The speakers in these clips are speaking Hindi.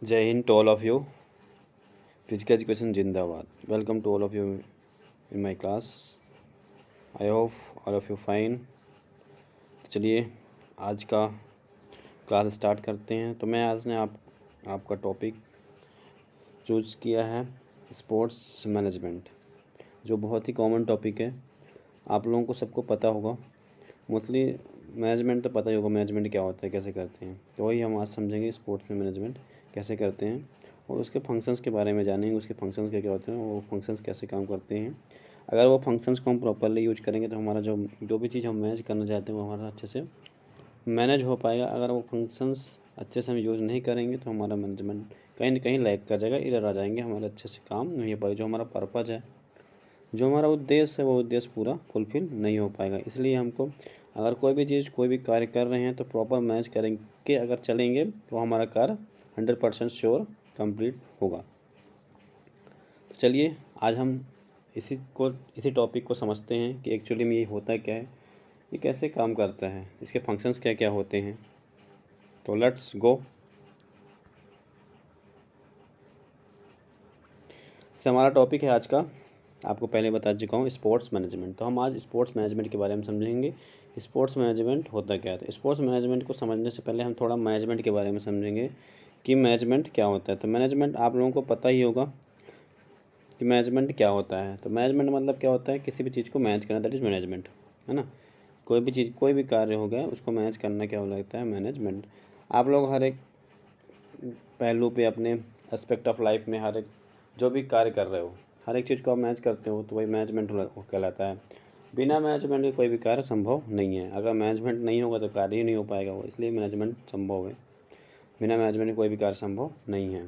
जय हिंद to all of you. Physical education जिंदाबाद। Welcome to all of you in my class. I hope all of you fine. चलिए आज का क्लास स्टार्ट करते हैं। तो मैं आज ने आपका टॉपिक चूज़ किया है स्पोर्ट्स मैनेजमेंट, जो बहुत ही कॉमन टॉपिक है। आप लोगों को सबको पता होगा, मोस्टली मैनेजमेंट तो पता ही होगा मैनेजमेंट क्या होता है, कैसे करते हैं। तो वही हम आज समझेंगे स्पोर्ट्स में मैनेजमेंट कैसे करते हैं और उसके फंक्शंस के बारे में जानेंगे। उसके फंक्शंस क्या क्या होते हैं, वो फंक्शंस कैसे काम करते हैं। अगर वो फंक्शंस को हम प्रॉपरली यूज करेंगे तो हमारा जो भी चीज़ हम मैनेज करना चाहते हैं वो हमारा अच्छे से मैनेज हो पाएगा। अगर वो फंक्शंस अच्छे से हम यूज़ नहीं करेंगे तो हमारा मैनेजमेंट कहीं ना कहीं लैग कर जाएगा, एरर आ जाएंगे, हमारे अच्छे से काम नहीं हो पाएगा। जो हमारा पर्पज़ है, जो हमारा उद्देश्य है, वो उद्देश्य पूरा फुलफिल नहीं हो पाएगा। इसलिए हमको अगर कोई भी चीज़ कोई भी कार्य कर रहे हैं तो प्रॉपर मैनेज करेंगे, अगर चलेंगे तो हमारा कार्य 100% श्योर कंप्लीट होगा। तो चलिए आज हम इसी टॉपिक को समझते हैं कि एक्चुअली में ये होता क्या है, ये कैसे काम करता है, इसके फंक्शंस क्या क्या होते हैं। तो लेट्स गो। हमारा टॉपिक है आज का, आपको पहले बता चुका हूँ, स्पोर्ट्स मैनेजमेंट। तो हम आज स्पोर्ट्स मैनेजमेंट के बारे में समझेंगे। स्पोर्ट्स मैनेजमेंट होता क्या है। तो स्पोर्ट्स मैनेजमेंट को समझने से पहले हम थोड़ा मैनेजमेंट के बारे में समझेंगे कि मैनेजमेंट क्या होता है। तो मैनेजमेंट आप लोगों को पता ही होगा कि मैनेजमेंट क्या होता है। तो मैनेजमेंट मतलब क्या होता है, किसी भी चीज़ को मैनेज करना, दैट इज़ मैनेजमेंट, है ना। कोई भी चीज़, कोई भी कार्य हो गया, उसको मैनेज करना क्या हो लगता है, मैनेजमेंट। आप लोग हर एक पहलू पे अपने एस्पेक्ट ऑफ लाइफ में हर एक जो भी कार्य कर रहे हो, हर एक चीज़ को आप मैनेज करते हो तो वही मैनेजमेंट कहलाता है। बिना मैनेजमेंट के कोई भी कार्य संभव नहीं है। अगर मैनेजमेंट नहीं होगा तो कार्य ही नहीं हो पाएगा वो, इसलिए मैनेजमेंट संभव है। बिना मैनेजमेंट के कोई भी कार्य संभव नहीं है।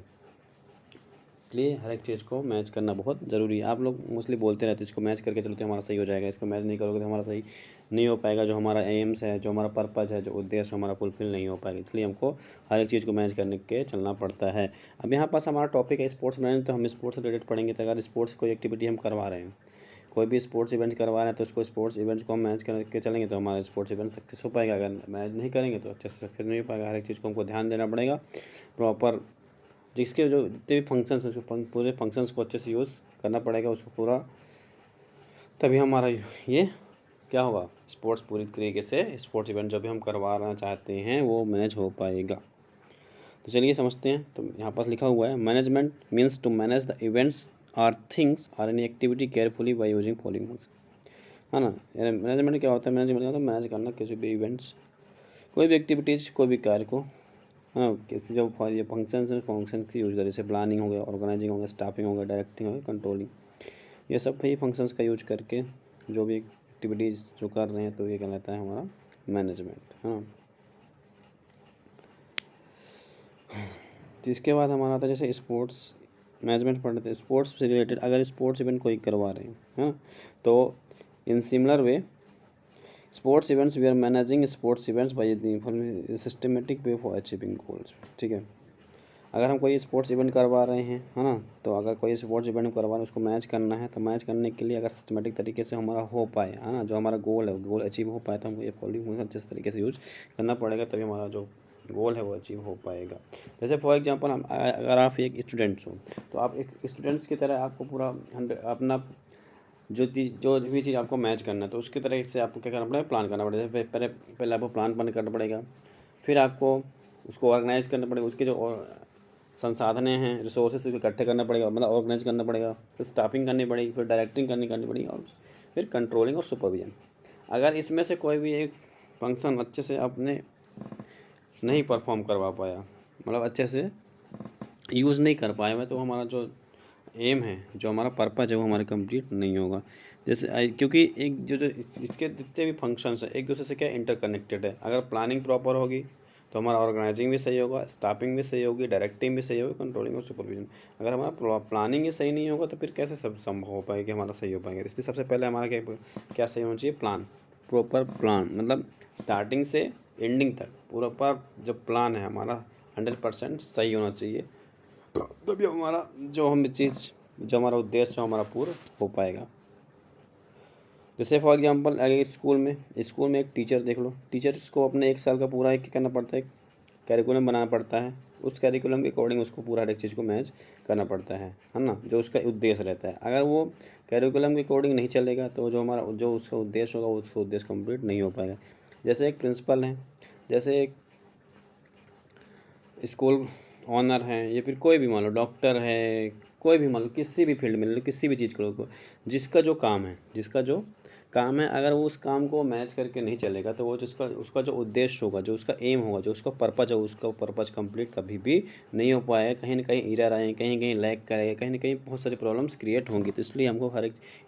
इसलिए हर एक चीज़ को मैच करना बहुत ज़रूरी है। आप लोग मोस्टली बोलते रहते हैं इसको मैच करके चलते हमारा सही हो जाएगा, इसको मैच नहीं करोगे तो हमारा सही नहीं हो पाएगा। जो हमारा एम्स है, जो हमारा पर्पज़ है, जो उद्देश्य हमारा फुलफिल नहीं हो पाएगा। इसलिए हमको हर एक चीज़ को मैच करने के चलना पड़ता है। अब यहाँ पास हमारा टॉपिक है स्पोर्ट्स मैनेजमेंट, तो हम स्पोर्ट्स से रिलेटेड पढ़ेंगे। तो अगर स्पोर्ट्स कोई एक्टिविटी हम करवा रहे हैं, कोई भी स्पोर्ट्स इवेंट करवा रहे हैं, तो उसको स्पोर्ट्स इवेंट्स को हम मैनेज करके चलेंगे तो हमारा स्पोर्ट्स इवेंट सक्सेस हो पाएगा। अगर मैनेज नहीं करेंगे तो अच्छे से सक्सेस नहीं हो पाएगा। हर एक चीज़ को हमको ध्यान देना पड़ेगा प्रॉपर, जिसके जो जितने भी फंक्शंस हैं उसको पूरे फंक्शंस को अच्छे से यूज़ करना पड़ेगा उसको पूरा, तभी हमारा ये क्या होगा, स्पोर्ट्स पूरी तरीके से स्पोर्ट्स इवेंट जो भी हम करवाना चाहते हैं वो मैनेज हो पाएगा। तो चलिए समझते हैं। तो यहाँ पास लिखा हुआ है management means to manage the events or things or any activity carefully by using following, है ना। मैनेजमेंट क्या होता है, मैनेजमेंट का मतलब मैनेज करना किसी भी इवेंट्स, कोई भी एक्टिविटीज़, कोई भी कार्य को, हाँ, किसी जो ये फंक्शंस हैं, फंक्शंस की यूज़ करें। जैसे प्लानिंग हो गया, ऑर्गेनाइजिंग हो गया, स्टाफिंग हो गया, डायरेक्टिंग हो गया, कंट्रोलिंग, ये सब ही फंक्शंस का यूज करके जो भी एक्टिविटीज़ जो कर रहे हैं तो ये कहलाता है हमारा मैनेजमेंट, है ना। तो इसके बाद हमारा आता है जैसे स्पोर्ट्स मैनेजमेंट पढ़ते हैं। स्पोर्ट्स से रिलेटेड अगर स्पोर्ट्स इवेंट कोई करवा रहे हैं, हाँ, तो in similar way sports events we are managing sports events by systematic way for achieving goals, ठीक है। अगर हम कोई स्पोर्ट्स इवेंट करवा रहे हैं, है ना, तो अगर कोई स्पोर्ट्स इवेंट करवा रहे हैं उसको मैच करना है, तो मैच करने के लिए अगर सिस्टमेटिक तरीके से हमारा हो पाए, है ना, जो हमारा गोल है, गोल अचीव हो पाए, तो हमको ये फॉलोइंग अच्छे तरीके से यूज करना पड़ेगा, तभी हमारा जो गोल है वो अचीव हो पाएगा। जैसे फॉर एग्जांपल हम अगर आप एक स्टूडेंट्स हो तो आप एक स्टूडेंट्स की तरह आपको पूरा अपना जो भी चीज़ आपको मैच करना है तो उसकी तरह से आपको क्या करना पड़ेगा, प्लान करना पड़ेगा। पहले पहले आपको प्लान बन करना पड़ेगा, फिर आपको उसको ऑर्गेनाइज करना पड़ेगा, उसके जो संसाधन हैं, रिसोर्सेज को इकट्ठे करना पड़ेगा, मतलब ऑर्गेनाइज करना पड़ेगा, फिर स्टाफिंग करनी पड़ेगी, फिर डायरेक्टिंग करनी पड़ेगी और फिर कंट्रोलिंग और सुपरविजन। अगर इसमें से कोई भी एक फंक्शन अच्छे से आपने नहीं परफॉर्म करवा पाया, मतलब अच्छे से यूज़ नहीं कर पाए मैं, तो हमारा जो एम है, जो हमारा पर्पज़ है वो हमारा कंप्लीट नहीं होगा। जैसे क्योंकि एक जो जो इसके जितने भी फंक्शंस हैं एक दूसरे से क्या इंटरकनेक्टेड है। अगर प्लानिंग प्रॉपर होगी तो हमारा ऑर्गेनाइजिंग भी सही होगा, स्टाफिंग भी सही होगी, डायरेक्टिंग भी सही होगी, कंट्रोलिंग और सुपरविजन। अगर हमारा प्लानिंग ही सही नहीं होगा तो फिर कैसे सब संभव हो पाएगा कि हमारा सही हो पाएगा। इसलिए सबसे पहले हमारा क्या सही होना चाहिए, प्लान, प्रॉपर प्लान, मतलब स्टार्टिंग से एंडिंग तक पूरा जो प्लान है हमारा 100% सही होना चाहिए, तभी हमारा जो हम चीज़, जो हमारा उद्देश्य है हमारा पूरा हो पाएगा। जैसे फॉर एग्जांपल अगर स्कूल में एक टीचर देख लो, टीचर्स को अपने 1 साल का पूरा एक करना पड़ता है, कैरिकुलम बनाना पड़ता है, उस कैरिकुलम के अकॉर्डिंग उसको पूरा हर एक चीज़ को मैच करना पड़ता है ना, जो उसका उद्देश्य रहता है। अगर वो कैरिकुलम के अकॉर्डिंग नहीं चलेगा तो जो उसका उद्देश्य होगा उसका उद्देश्य कंप्लीट नहीं हो पाएगा। जैसे एक प्रिंसिपल है, जैसे एक स्कूल ऑनर हैं, या फिर कोई भी मान लो डॉक्टर है, कोई भी मान लो किसी भी फील्ड में, किसी भी चीज़ को, जिसका जो काम है, अगर वो उस काम को मैच करके नहीं चलेगा तो वो जिसका उसका जो उद्देश्य होगा, जो उसका एम होगा, जो उसका पर्पज है, उसका पर्पज कंप्लीट कभी भी नहीं हो पाएगा। कहीं ना कहीं एरर आएंगे, कहीं कहीं लैग करेगा, कहीं ना कहीं बहुत सारी प्रॉब्लम्स क्रिएट होंगी। तो इसलिए हमको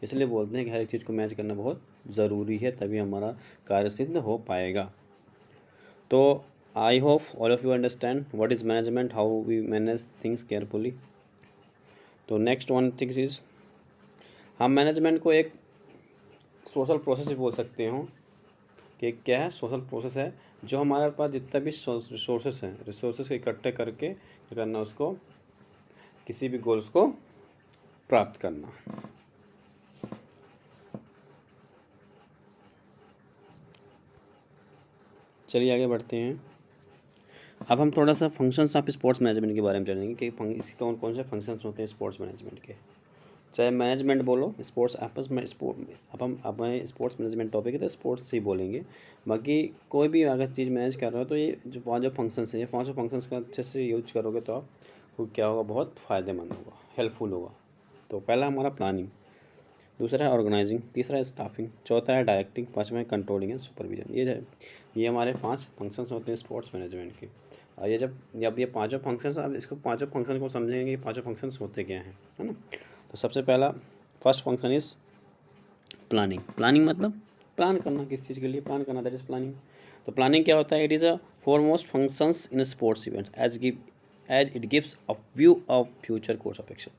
इसलिए बोलते हैं कि हर एक चीज़ को मैच करना बहुत ज़रूरी है, तभी हमारा कार्य सिद्ध हो पाएगा। तो I hope all of you understand what is management, how we manage things carefully. तो नेक्स्ट वन थिंग्स इज, हम मैनेजमेंट को एक सोशल प्रोसेस भी बोल सकते हो कि क्या है, सोशल प्रोसेस है जो हमारे पास जितना भी रिसोर्सेस को इकट्ठे करके क्या करना, उसको किसी भी गोल्स को प्राप्त करना। चलिए आगे बढ़ते हैं। अब हम थोड़ा सा फंक्शंस ऑफ स्पोर्ट्स मैनेजमेंट के बारे में जानेंगे कि इसके कौन कौन से फंक्शंस होते हैं स्पोर्ट्स मैनेजमेंट के। चाहे मैनेजमेंट बोलो, स्पोर्ट्स आपस में अब हम अपने स्पोर्ट्स मैनेजमेंट टॉपिक है तो स्पोर्ट्स से ही बोलेंगे। बाकी कोई भी अगर चीज़ मैनेज कर रहे हो तो ये जो पाँचों फंक्शंस हैं, ये पाँचों फंक्शंस का अच्छे से यूज करोगे तो आपको क्या होगा, बहुत फ़ायदेमंद होगा, हेल्पफुल होगा। तो पहला हमारा प्लानिंग, दूसरा है ऑर्गेनाइजिंग, तीसरा है स्टाफिंग, चौथा है डायरेक्टिंग, पाँचवा है कंट्रोलिंग एंड सुपरविजन। ये हमारे 5 फंक्शंस होते हैं स्पोर्ट्स मैनेजमेंट के। और ये जब ये पाँचों फंक्शंस, अब इसको पाँचों फंक्शन को समझेंगे कि पाँचों फंक्शंस होते क्या हैं, है ना। तो सबसे पहला first function is planning. Planning मतलब प्लान करना, किस चीज़ के लिए प्लान करना, दैट इज प्लानिंग। तो प्लानिंग क्या होता है, it is a foremost functions in sports event as it gives a view of future course of action.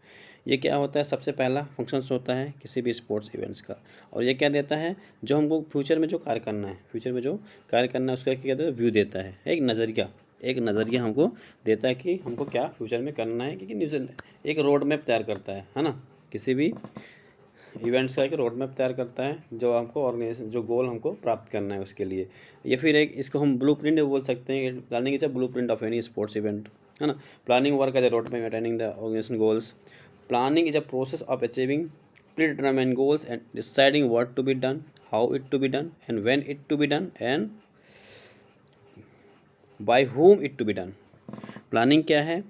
ये क्या होता है, सबसे पहला फंक्शंस होता है किसी भी स्पोर्ट्स इवेंट्स का, और ये क्या देता है, जो हमको फ्यूचर में जो कार्य करना है, उसका क्या कहते हैं, व्यू देता है, एक नज़रिया हमको देता है कि हमको क्या फ्यूचर में करना है, क्योंकि एक रोड मैप तैयार करता है ना। किसी भी इवेंट्स का एक रोड मैप तैयार करता है, जो हमको ऑर्गेनाइजेशन, जो गोल हमको प्राप्त करना है उसके लिए। ये फिर एक इसको हम ब्लूप्रिंट भी बोल सकते हैं। Planning is a blueprint of any sports event, है ना। Planning work as a road map attaining the organisation goals. Planning is a process of achieving predetermined goals and deciding what to be done, how it to be done, and when it to be done, and by whom it to be done. Planning क्या है,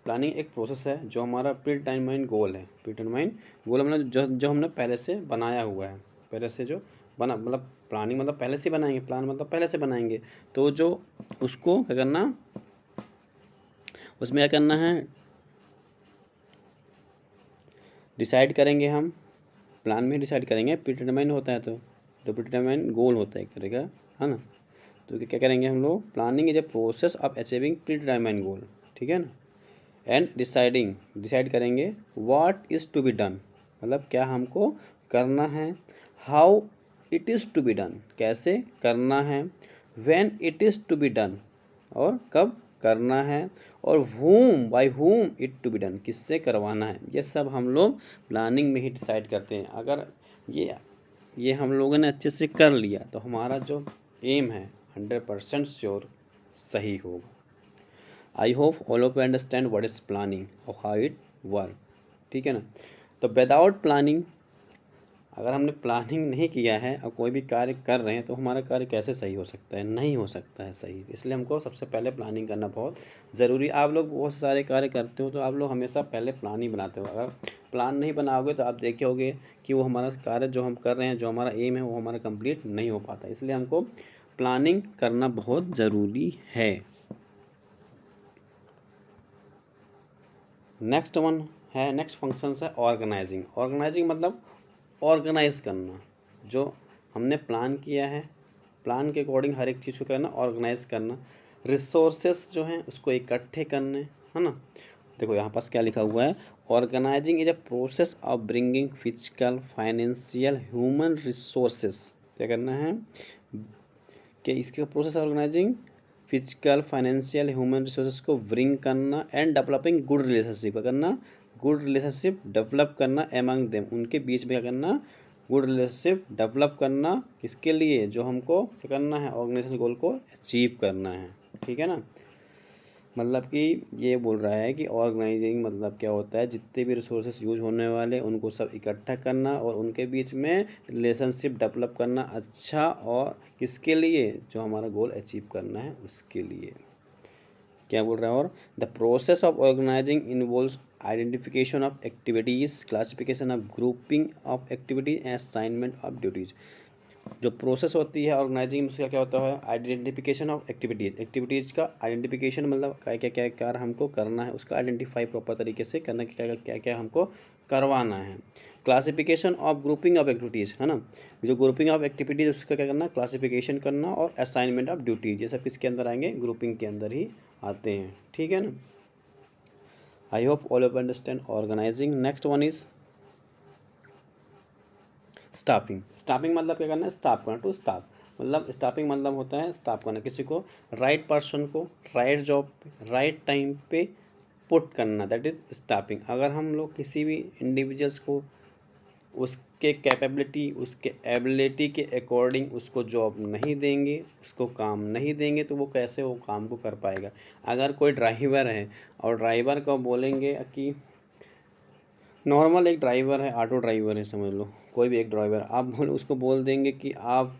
प्लानिंग एक प्रोसेस है जो हमारा प्रीडिटरमाइंड गोल है। प्रीडिटरमाइंड गोल मतलब जो हमने पहले से बनाया हुआ है, पहले से जो बना, मतलब प्लानिंग मतलब पहले से बनाएंगे, प्लान मतलब पहले से बनाएंगे। तो जो उसको क्या करना, उसमें क्या करना है, डिसाइड करेंगे हम, प्लान में डिसाइड करेंगे। प्रीडिटरमाइंड होता है तो प्रीडिटरमाइंड गोल होता है एक तरह का, है ना। तो क्या करेंगे हम लोग, planning is a process of achieving predetermined goal, ठीक है ना। एंड डिसाइड करेंगे what is to be done, मतलब क्या हमको करना है। How it is to be done, कैसे करना है। When it is to be done, और कब करना है। और by whom it to be done, किससे करवाना है। ये सब हम लोग प्लानिंग में ही डिसाइड करते हैं। अगर ये हम लोगों ने अच्छे से कर लिया तो हमारा जो एम है 100% श्योर सही होगा। आई hope all of you understand what is planning और हाउ इट वर्क, ठीक है ना। तो विदाउट प्लानिंग, अगर हमने प्लानिंग नहीं किया है और कोई भी कार्य कर रहे हैं तो हमारा कार्य कैसे सही हो सकता है, नहीं हो सकता है सही। इसलिए हमको सबसे पहले प्लानिंग करना बहुत ज़रूरी। आप लोग बहुत सारे कार्य करते हो तो आप लोग हमेशा पहले प्लान ही बनाते हो। अगर प्लान नहीं बनाओगे तो आप देखोगे कि वो हमारा कार्य जो हम कर रहे हैं, जो हमारा एम है, वो हमारा कंप्लीट नहीं हो पाता। इसलिए हमको प्लानिंग करना बहुत ज़रूरी है। नेक्स्ट फंक्शन है ऑर्गेनाइजिंग। ऑर्गेनाइजिंग मतलब ऑर्गेनाइज करना, जो हमने प्लान किया है, प्लान के अकॉर्डिंग हर एक चीज़ को करना, ऑर्गेनाइज करना। रिसोर्सेस जो हैं उसको इकट्ठे करने, है ना। देखो यहाँ पास क्या लिखा हुआ है, organising is a process of bringing physical, financial, human resources. क्या करना है कि इसका process organising physical, financial, human resources को ब्रिंग करना एंड डेवलपिंग गुड रिलेशनशिप करना, गुड रिलेशनशिप डेवलप करना एमंग देम, उनके बीच में क्या करना, गुड रिलेशनशिप डेवलप करना। किसके लिए, जो हमको क्या करना है, ऑर्गेनाइजेशन गोल को अचीव करना है, ठीक है ना। मतलब कि ये बोल रहा है कि ऑर्गेनाइजिंग मतलब क्या होता है, जितने भी रिसोर्सेस यूज होने वाले उनको सब इकट्ठा करना और उनके बीच में रिलेशनशिप डेवलप करना अच्छा, और किसके लिए, जो हमारा गोल अचीव करना है उसके लिए। क्या बोल रहा है, और the process of organising involves identification of activities, classification of grouping of activities, assignment of duties. जो प्रोसेस होती है ऑर्गेनाइजिंग में, उसका क्या होता है, आइडेंटिफिकेशन ऑफ एक्टिविटीज़। एक्टिविटीज़ का आइडेंटिफिकेशन मतलब क्या क्या क्या कार्य हमको करना है, उसका आइडेंटिफाई प्रॉपर तरीके से करना, क्या क्या क्या हमको करवाना है। Classification of grouping of activities, है ना, जो ग्रुपिंग ऑफ एक्टिविटीज़ उसका क्या करना, क्लासिफिकेशन करना, और असाइनमेंट ऑफ ड्यूटीज, ये सब किसके अंदर आएंगे, ग्रुपिंग के अंदर ही आते हैं। ठीक है ना। I hope all of understand organising. Next one is staffing. Staffing मतलब क्या करना है, स्टाफ करना, टू स्टाफ। मतलब स्टाफिंग मतलब होता है स्टाफ करना, किसी को राइट पर्सन को राइट जॉब पे राइट टाइम पे पुट करना, दैट इज स्टाफिंग। अगर हम लोग किसी भी इंडिविजुअल्स को उसके कैपेबिलिटी, उसके एबिलिटी के अकॉर्डिंग उसको जॉब नहीं देंगे, उसको काम नहीं देंगे, तो वो कैसे वो काम को कर पाएगा। अगर कोई ड्राइवर है और ड्राइवर को बोलेंगे कि नॉर्मल एक ड्राइवर है, ऑटो ड्राइवर है, समझ लो कोई भी एक ड्राइवर, आप उसको बोल देंगे कि आप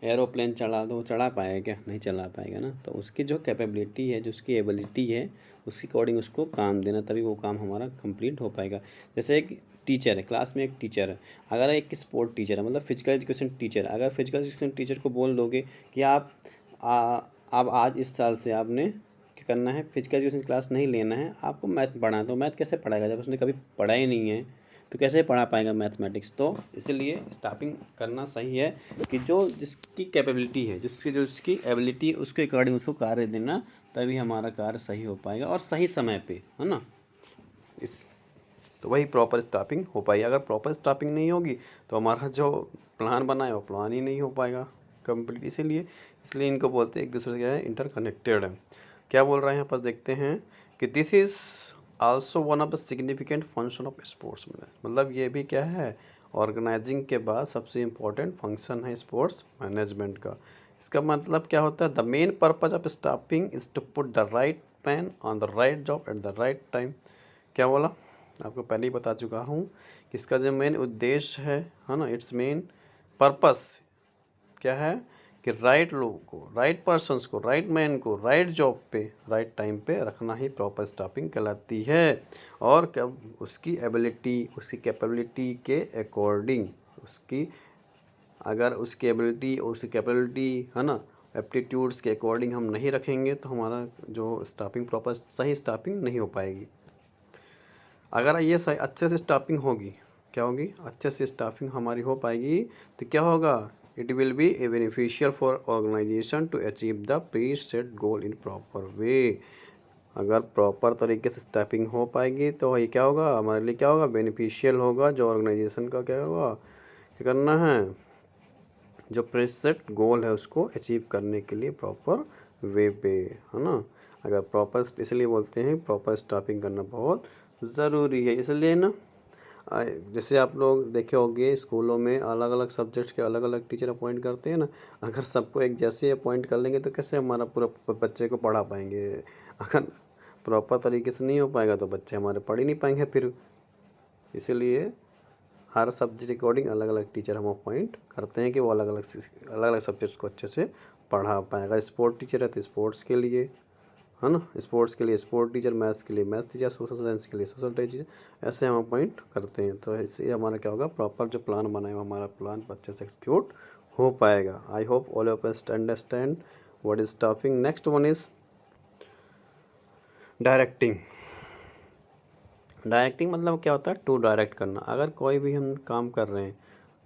एरोप्लेन चला दो, चला पाएगा क्या, नहीं चला पाएगा ना। तो उसकी जो कैपेबिलिटी है, जो उसकी एबिलिटी है, उसके अकॉर्डिंग उसको काम देना, तभी वो काम हमारा कंप्लीट हो पाएगा। जैसे एक टीचर है, क्लास में एक टीचर है, अगर एक स्पोर्ट टीचर है, मतलब फिजिकल एजुकेशन टीचर, अगर फिजिकल एजुकेशन टीचर को बोल दोगे कि आप आज इस साल से आपने क्या करना है, फिजिकल एजुकेशन क्लास नहीं लेना है, आपको मैथ पढ़ाना है, तो मैथ कैसे पढ़ाएगा जब उसने कभी पढ़ा ही नहीं है, तो कैसे पढ़ा पाएगा मैथमेटिक्स। तो इसीलिए स्टाफिंग करना सही है कि जो जिसकी कैपेबिलिटी है, जिसकी एबिलिटी, उसके अकॉर्डिंग उसको कार्य देना, तभी हमारा कार्य सही हो पाएगा और सही समय पे, है ना। इस तो वही प्रॉपर स्टाफिंग हो पाएगी। अगर प्रॉपर स्टाफिंग नहीं होगी तो हमारा जो प्लान बना है वो प्लान ही नहीं हो पाएगा कंप्लीट। इसलिए इनको बोलते हैं एक दूसरे से क्या है, इंटरकनेक्टेड है। क्या बोल रहे हैं यहाँ पर, देखते हैं कि this is also one of the significant function of sports management. मतलब ये भी क्या है, ऑर्गेनाइजिंग के बाद सबसे इम्पोर्टेंट फंक्शन है स्पोर्ट्स मैनेजमेंट का। इसका मतलब क्या होता है, the main purpose of staffing is to put the right man on the right job at the right time. क्या बोला, आपको पहले ही बता चुका हूँ कि इसका जो मेन उद्देश्य है ना, इट्स मेन पर्पस क्या है कि राइट लोगों को, राइट पर्सन्स को, राइट मैन को राइट जॉब पे राइट टाइम पे रखना ही प्रॉपर स्टाफिंग कहलाती है। और कब उसकी एबिलिटी, उसकी कैपेबिलिटी के अकॉर्डिंग, उसकी अगर उसकी एबिलिटी और उसकी कैपेबिलिटी, है ना, एप्टीट्यूड्स के अकॉर्डिंग हम नहीं रखेंगे तो हमारा जो स्टाफिंग प्रॉपर सही स्टाफिंग नहीं हो पाएगी। अगर ये सही अच्छे से स्टाफिंग होगी, क्या होगी, अच्छे से स्टाफिंग हमारी हो पाएगी, तो क्या होगा, it will be a beneficial for organisation to achieve the preset goal in proper way. अगर प्रॉपर तरीके से स्टाफिंग हो पाएगी तो ये क्या होगा, हमारे लिए क्या होगा, बेनिफिशियल होगा। जो ऑर्गेनाइजेशन का क्या होगा, क्या करना है, जो प्री सेट गोल है उसको अचीव करने के लिए प्रॉपर वे पे, है ना। अगर प्रॉपर, इसलिए बोलते हैं प्रॉपर स्टाफिंग करना बहुत ज़रूरी है। इसलिए ना जैसे आप लोग देखे होंगे स्कूलों में अलग अलग सब्जेक्ट के अलग अलग टीचर अपॉइंट करते हैं ना। अगर सबको एक जैसे अपॉइंट कर लेंगे तो कैसे हमारा पूरा बच्चे को पढ़ा पाएंगे। अगर प्रॉपर तरीके से नहीं हो पाएगा तो बच्चे हमारे पढ़ ही नहीं पाएंगे फिर। इसीलिए हर सब्जेक्ट अकॉर्डिंग अलग अलग टीचर हम अपॉइंट करते हैं कि वो अलग अलग सब्जेक्ट्स को अच्छे से पढ़ा पाएँ। अगर स्पोर्ट टीचर है तो स्पोर्ट्स के लिए, है ना, स्पोर्ट्स के लिए स्पोर्ट टीचर, मैथ्स के लिए मैथ टीचर, सोशल साइंस के लिए सोशल टीचर, ऐसे हम अपॉइंट करते हैं। तो इससे हमारा क्या होगा, प्रॉपर जो प्लान बनाए हमारा प्लान अच्छे से एक्सिक्यूट हो पाएगा। आई hope all of us understand what is staffing. Next one is directing. Directing मतलब क्या होता है, टू डायरेक्ट करना। अगर कोई भी हम काम कर रहे हैं,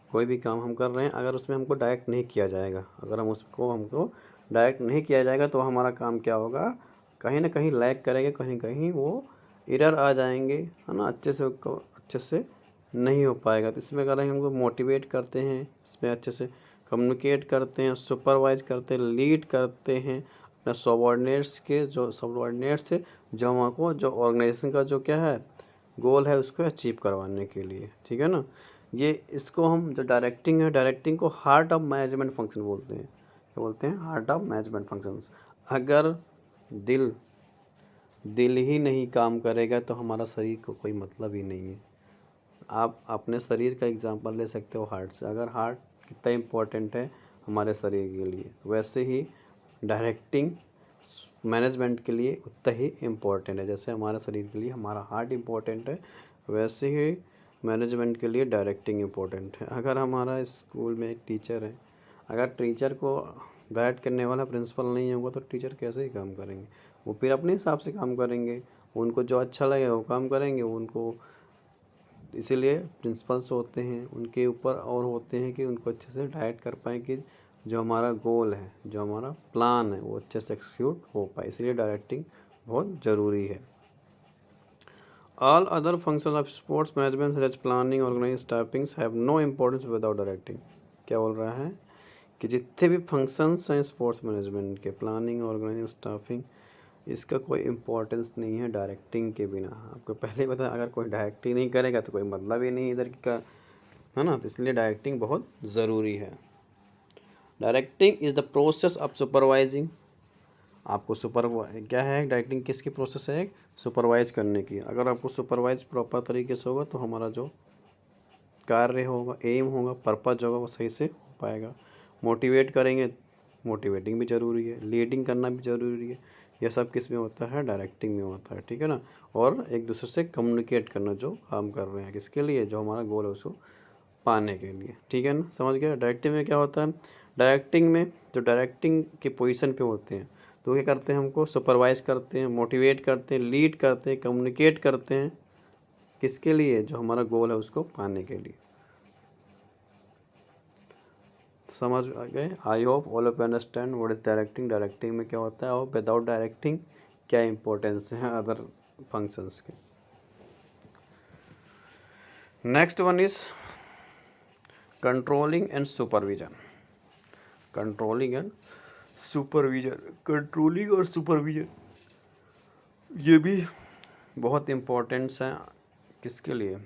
कोई भी काम हम कर रहे हैं, अगर उसमें हमको डायरेक्ट नहीं किया जाएगा, अगर हमको डायरेक्ट नहीं किया जाएगा तो हमारा काम क्या होगा, कहीं ना कहीं लैग करेगा, कहीं ना कहीं वो एरर आ जाएंगे, है ना, अच्छे से नहीं हो पाएगा। तो इसमें अगर हमको मोटिवेट करते हैं, इसमें अच्छे से कम्युनिकेट करते हैं, सुपरवाइज करते हैं, लीड करते हैं अपने सबऑर्डिनेट्स से, जो हमको जो ऑर्गेनाइजेशन का जो क्या है गोल है उसको अचीव करवाने के लिए। ठीक है ना। ये इसको हम जो डायरेक्टिंग है, डायरेक्टिंग को हार्ट ऑफ मैनेजमेंट फंक्शन बोलते हैं। क्या बोलते हैं, हार्ट ऑफ मैनेजमेंट फंक्शंस। अगर दिल दिल ही नहीं काम करेगा तो हमारा शरीर को कोई मतलब ही नहीं है। आप अपने शरीर का एग्जांपल ले सकते हो हार्ट से। अगर हार्ट कितना इम्पोर्टेंट है हमारे शरीर के लिए, वैसे ही डायरेक्टिंग मैनेजमेंट के लिए उतना ही इम्पोर्टेंट है। जैसे हमारे शरीर के लिए हमारा हार्ट इम्पोर्टेंट है, वैसे ही मैनेजमेंट के लिए डायरेक्टिंग इम्पोर्टेंट है। अगर हमारा स्कूल में एक टीचर है, अगर टीचर को गाइड करने वाला प्रिंसिपल नहीं होगा तो टीचर कैसे ही काम करेंगे? वो फिर अपने हिसाब से काम करेंगे, उनको जो अच्छा लगेगा वो काम करेंगे। उनको इसीलिए प्रिंसिपल्स होते हैं, उनके ऊपर और होते हैं कि उनको अच्छे से डाइट कर पाएँ कि जो हमारा गोल है, जो हमारा प्लान है, वो अच्छे से एक्सिक्यूट हो पाए। इसलिए डायरेक्टिंग बहुत ज़रूरी है। All other function of sports management such as planning, organising, staffings have no importance without directing. क्या बोल रहा है कि जितने भी फंक्शंस हैं स्पोर्ट्स मैनेजमेंट के, प्लानिंग, ऑर्गेनाइजिंग, स्टाफिंग, इसका कोई इम्पोर्टेंस नहीं है डायरेक्टिंग के बिना। आपको पहले ही पता, अगर कोई डायरेक्टिंग नहीं करेगा तो कोई मतलब ही नहीं इधर का, है ना? तो इसलिए डायरेक्टिंग बहुत ज़रूरी है। Directing is the process of supervising. आपको क्या है डायरेक्टिंग? किसकी प्रोसेस है? एक सुपरवाइज करने की। अगर आपको सुपरवाइज प्रॉपर तरीके से होगा तो हमारा जो कार्य होगा, एम होगा, पर्पज होगा, वो सही से हो पाएगा। मोटिवेट करेंगे, मोटिवेटिंग भी ज़रूरी है, लीडिंग करना भी ज़रूरी है। यह सब किस में होता है? डायरेक्टिंग में होता है, ठीक है ना? और एक दूसरे से कम्युनिकेट करना, जो काम कर रहे हैं किसके लिए, जो हमारा गोल है उसको पाने के लिए, ठीक है ना? समझ गया? डायरेक्टिंग में क्या होता है? डायरेक्टिंग में जो डायरेक्टिंग के पोजीशन पे होते हैं तो क्या करते हैं? हमको सुपरवाइज करते हैं, मोटिवेट करते हैं, लीड करते हैं, कम्युनिकेट करते हैं। किसके लिए? जो हमारा गोल है उसको पाने के लिए। समझ आ गए? आई hope all of understand what is directing. Directing में क्या होता है और विदाउट डायरेक्टिंग क्या इंपॉर्टेंस है अदर फंक्शंस के। Next one is controlling and supervision. Controlling and supervision, controlling और सुपरविजन ये भी बहुत इम्पोर्टेंट्स हैं। किसके लिए?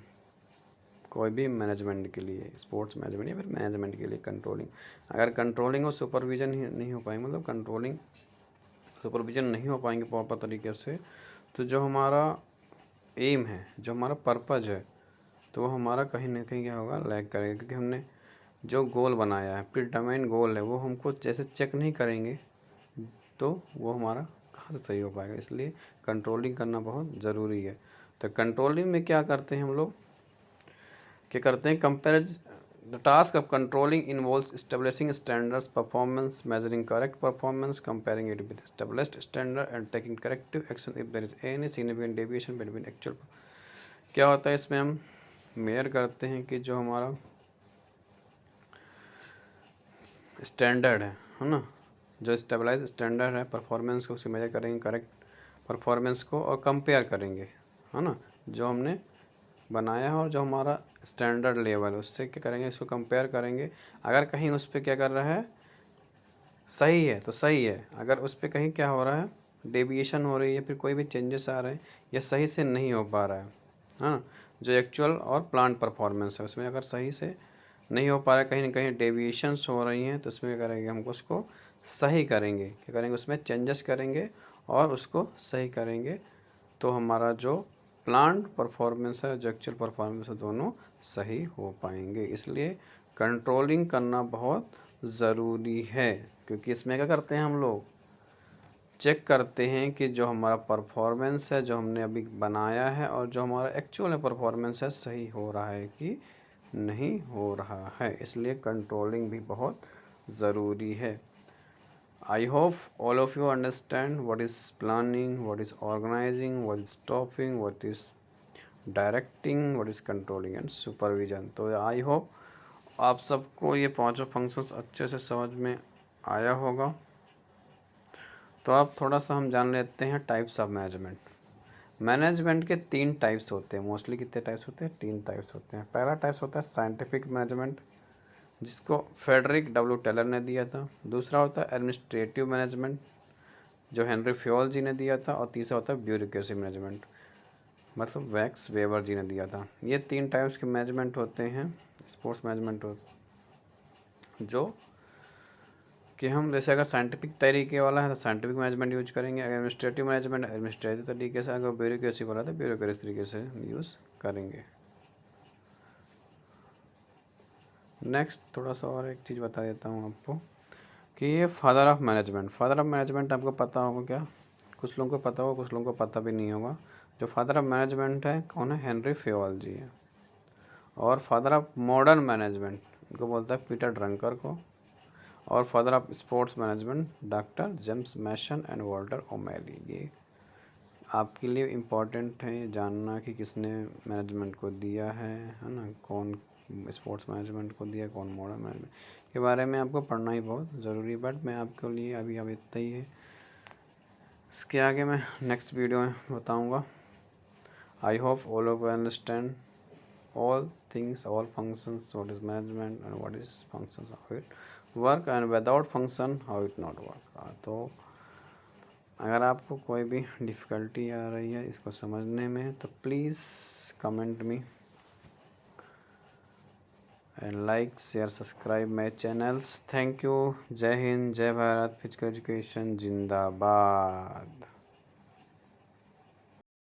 कोई भी मैनेजमेंट के लिए, स्पोर्ट्स मैनेजमेंट या फिर मैनेजमेंट के लिए कंट्रोलिंग। अगर कंट्रोलिंग और सुपरविजन ही नहीं हो पाएंगे, मतलब कंट्रोलिंग सुपरविजन नहीं हो पाएंगे प्रॉपर तरीके से, तो जो हमारा एम है, जो हमारा पर्पज है, तो वो हमारा कहीं ना कहीं क्या होगा? लैग करेगा। क्योंकि हमने जो गोल बनाया है, प्रीडिटरमाइंड गोल है, वो हमको जैसे चेक नहीं करेंगे तो वो हमारा कहाँ से सही हो पाएगा। इसलिए कंट्रोलिंग करना बहुत ज़रूरी है। तो कंट्रोलिंग में क्या करते हैं हम लोग? क्या करते हैं? Compare the task of controlling involves establishing standards, performance, measuring correct performance, comparing it with established standard and taking corrective action if there is any significant deviation between actual. क्या होता है इसमें? हम मेजर करते हैं कि जो हमारा स्टैंडर्ड है ना, जो स्टेबलाइज स्टैंडर्ड है परफॉर्मेंस को, उसको मेजर करेंगे करेक्ट परफॉर्मेंस को, और कंपेयर करेंगे, है ना, जो हमने बनाया है और जो हमारा स्टैंडर्ड लेवल है उससे क्या करेंगे? इसको कंपेयर करेंगे। अगर कहीं उस पर क्या कर रहा है? सही है तो सही है। अगर उस पर कहीं क्या हो रहा है? डेविएशन हो रही है, फिर कोई भी चेंजेस आ रहे हैं, या सही से नहीं हो पा रहा है, हाँ, जो एक्चुअल और प्लान परफॉर्मेंस है उसमें अगर सही से नहीं हो पा रहा है, कहीं ना कहीं डेविएशंस हो रही हैं, तो उसमें क्या करेंगे? हमको उसको सही करेंगे। क्या करेंगे? उसमें चेंजेस करेंगे और उसको सही करेंगे। तो हमारा जो प्लान परफॉर्मेंस है, जो एक्चुअल परफॉर्मेंस है, दोनों सही हो पाएंगे। इसलिए कंट्रोलिंग करना बहुत ज़रूरी है, क्योंकि इसमें क्या करते हैं हम लोग? चेक करते हैं कि जो हमारा परफॉर्मेंस है, जो हमने अभी बनाया है, और जो हमारा एक्चुअल परफॉर्मेंस है, सही हो रहा है कि नहीं हो रहा है। इसलिए कंट्रोलिंग भी बहुत ज़रूरी है। I hope all of you understand what is planning, what is organizing, what is stopping, what is directing, what is controlling and supervision. तो आई होप आप सबको ये पांचों फंक्शंस अच्छे से समझ में आया होगा। तो अब थोड़ा सा हम जान लेते हैं टाइप्स ऑफ मैनेजमेंट। मैनेजमेंट के 3 टाइप्स होते हैं। मोस्टली कितने टाइप्स होते हैं? 3 टाइप्स होते हैं। पहला टाइप्स होता है साइंटिफिक मैनेजमेंट, जिसको फेडरिक डब्ल्यू टेलर ने दिया था। दूसरा होता है एडमिनिस्ट्रेटिव मैनेजमेंट, जो हेनरी फ्योल जी ने दिया था। और तीसरा होता है ब्यूरोक्रेसी मैनेजमेंट, मतलब वैक्स वेबर जी ने दिया था। ये 3 टाइप्स के मैनेजमेंट होते हैं, स्पोर्ट्स मैनेजमेंट जो कि हम जैसे अगर साइंटिफिक तरीके वाला है तो साइंटिफिक मैनेजमेंट यूज करेंगे, अगर एडमिनिस्ट्रेटिव मैनेजमेंट एडमिनिस्ट्रेटिव तरीके से, अगर ब्यूरोक्रेसी वाला तो ब्यूरोक्रेसी तरीके से यूज़ करेंगे। नेक्स्ट थोड़ा सा और एक चीज़ बता देता हूँ आपको कि ये father of management, father of management आपको पता होगा क्या? कुछ लोगों को पता होगा, कुछ लोगों को पता भी नहीं होगा। जो फादर ऑफ मैनेजमेंट है कौन है? हेनरी फेयोल जी है। और फादर ऑफ मॉडर्न मैनेजमेंट इनको बोलता है पीटर ड्रंकर को। और father of sports management doctor James Mason and Walter O'Malley. ये आपके लिए इम्पोर्टेंट है जानना कि किसने मैनेजमेंट को दिया है ना, कौन स्पोर्ट्स मैनेजमेंट को दिया, कौन मॉडर्न मैनेजमेंट के बारे में आपको पढ़ना ही बहुत ज़रूरी है। बट मैं आपके लिए अभी अब इतना ही है, इसके आगे मैं नेक्स्ट वीडियो में बताऊँगा। आई hope all of understand all things, all functions, what is management and what is functions of it work and without function how it not work। तो अगर आपको कोई भी डिफ़िकल्टी आ रही है इसको समझने में तो please comment me and like share subscribe my channels. Thank you. जय हिंद, जय भारत, फिजिकल एजुकेशन जिंदाबाद।